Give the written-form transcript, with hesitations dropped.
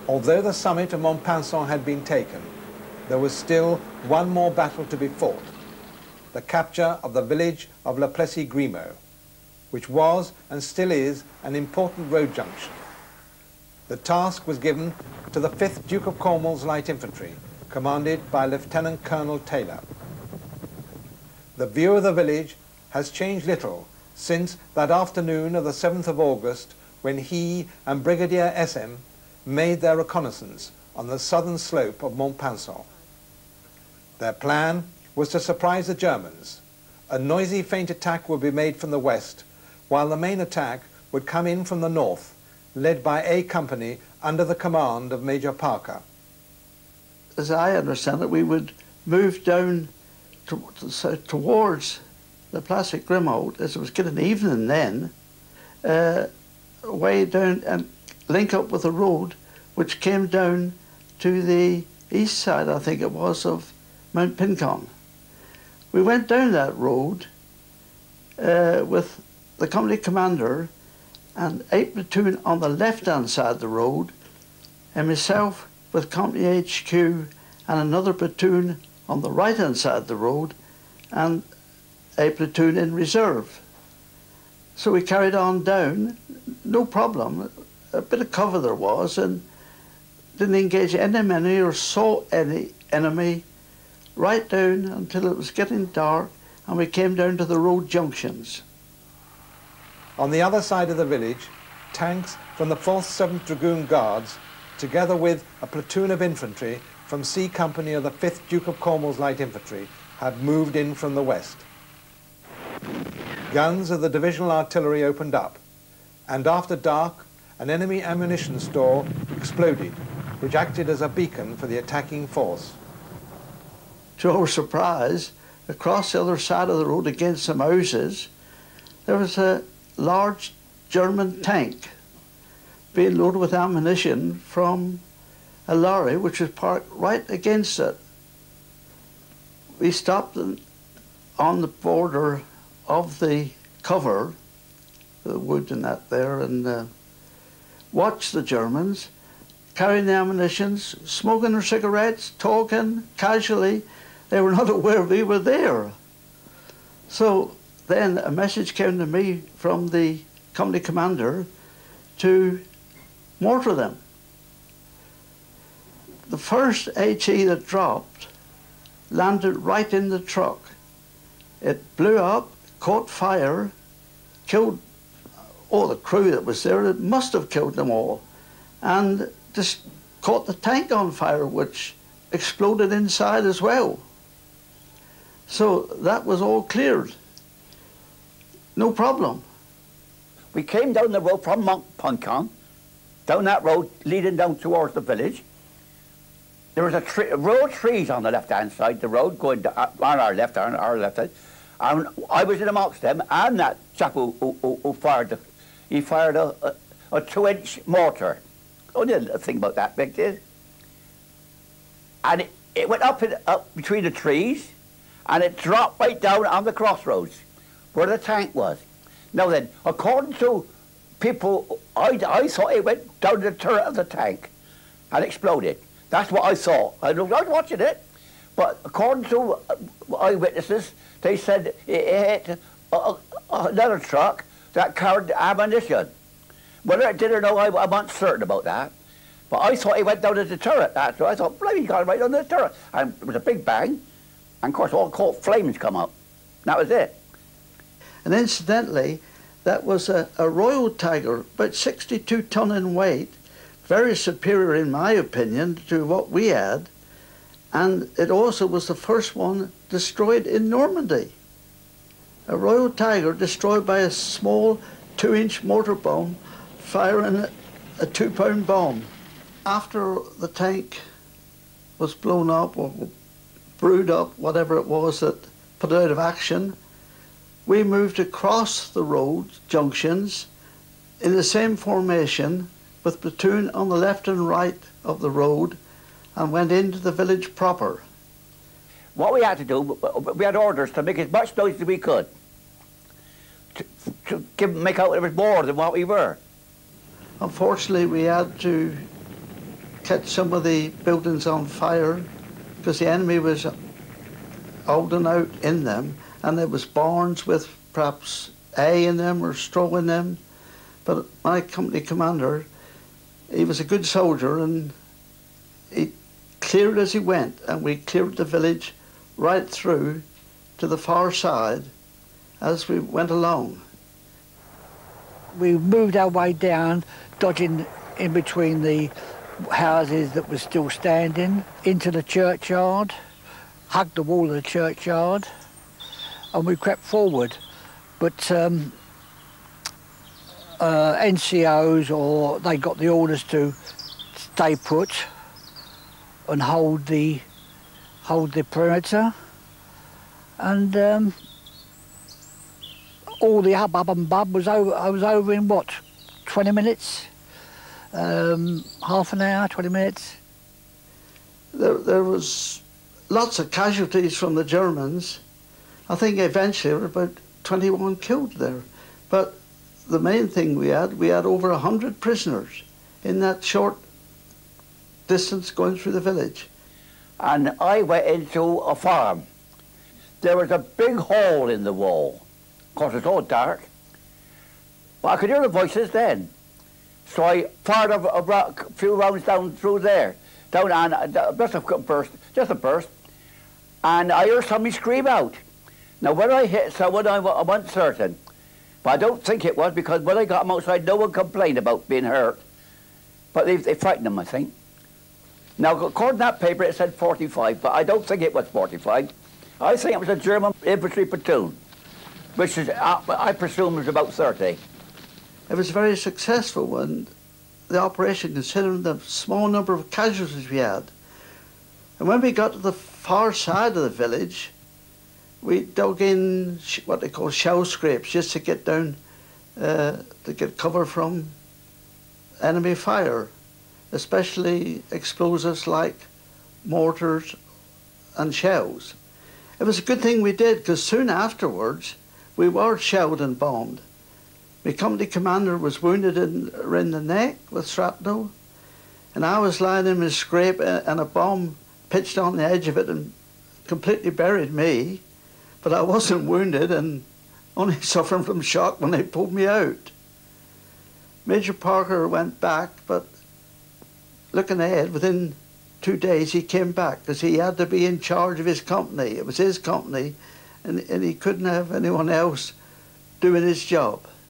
Although the summit of Montpinçon had been taken, there was still one more battle to be fought, the capture of the village of Le Plessis-Grimaud, which was and still is an important road junction. The task was given to the 5th Duke of Cornwall's Light Infantry, commanded by Lieutenant Colonel Taylor. The view of the village has changed little since that afternoon of the 7th of August when he and Brigadier SM made their reconnaissance on the southern slope of Montpinçon. Their plan was to surprise the Germans. A noisy feint attack would be made from the west, while the main attack would come in from the north, led by A Company under the command of Major Parker. As I understand it, we would move down towards the Plessis-Grimaud, as it was getting evening then, way down and link up with the road which came down to the east side, I think it was, of Mount Pincon. We went down that road with the company commander and 8 platoon on the left-hand side of the road, and myself with company HQ and another platoon on the right-hand side of the road, and a platoon in reserve. So we carried on down, no problem. A bit of cover there was, and didn't engage any enemy or saw any enemy right down until it was getting dark, and we came down to the road junctions. On the other side of the village, tanks from the 4th 7th Dragoon Guards, together with a platoon of infantry from C Company of the 5th Duke of Cornwall's Light Infantry, had moved in from the west. Guns of the divisional artillery opened up, and after dark, an enemy ammunition store exploded, which acted as a beacon for the attacking force. To our surprise, across the other side of the road against some houses, there was a large German tank being loaded with ammunition from a lorry which was parked right against it. We stopped on the border of the cover, the wood and that there, and watched the Germans carrying the ammunition, smoking their cigarettes, talking casually. They were not aware we were there. So then a message came to me from the company commander to mortar them. The first HE that dropped landed right in the truck. It blew up, caught fire, killed all the crew that was there. It must have killed them all, and just caught the tank on fire, which exploded inside as well. So that was all cleared. No problem. We came down the road from Montpinçon, down that road leading down towards the village. There was a row of trees on the left-hand side, the road going on our left side, and I was in amongst them, and that chap who fired, he fired a 2-inch mortar. Only a thing about that big, did. And it went up between the trees, and it dropped right down on the crossroads where the tank was. Now then, according to people, I thought it went down the turret of the tank and exploded. That's what I saw. I was watching it, but according to eyewitnesses, they said it hit another truck that carried ammunition. Whether it did or no, I'm not certain about that. But I thought it went down to the turret. That's what I thought. Bloody, he got right on the turret. And it was a big bang. And of course, all caught flames come up. That was it. And incidentally, that was a Royal Tiger, about 62 ton in weight, very superior in my opinion to what we had. And it also was the first one destroyed in Normandy. A Royal Tiger destroyed by a small 2-inch mortar bomb firing a 2-pound bomb. After the tank was blown up or brewed up, whatever it was that put it out of action, we moved across the road junctions in the same formation with platoon on the left and right of the road and went into the village proper. What we had to do, we had orders to make as much noise as we could to make out it was more than what we were. Unfortunately, we had to catch some of the buildings on fire because the enemy was holding out in them, and there was barns with perhaps hay in them or straw in them. But my company commander, he was a good soldier, and he cleared as he went, and we cleared the village right through to the far side as we went along. We moved our way down, dodging in between the houses that were still standing, into the churchyard, hugged the wall of the churchyard, and we crept forward. But NCOs, or they got the orders to stay put and hold the perimeter, and all the hubbub and bub was over. I was over in what, 20 minutes, half an hour, 20 minutes. There was lots of casualties from the Germans. I think eventually there were about 21 killed there. But the main thing we had over 100 prisoners in that short distance going through the village. And I went into a farm. There was a big hole in the wall. Of course, it's all dark. But I could hear the voices then. So I fired a few rounds down through there. Down on, just a burst. And I heard somebody scream out. Now, when I hit someone, I wasn't certain. But I don't think it was, because when I got them outside, no one complained about being hurt. But they frightened them, I think. Now, according to that paper, it said 45, but I don't think it was 45. I think it was a German infantry platoon, which is, I presume, was about 30. It was very successful, and the operation, considering the small number of casualties we had. And when we got to the far side of the village, we dug in what they call shell scrapes, just to get down, to get cover from enemy fire, especially explosives like mortars and shells. It was a good thing we did, because soon afterwards we were shelled and bombed. My company commander was wounded in the neck with shrapnel, and I was lying in my scrape, and a bomb pitched on the edge of it and completely buried me. But I wasn't wounded, and only suffering from shock when they pulled me out. Major Parker went back, but looking ahead, within 2 days he came back, because he had to be in charge of his company. It was his company, and he couldn't have anyone else doing his job.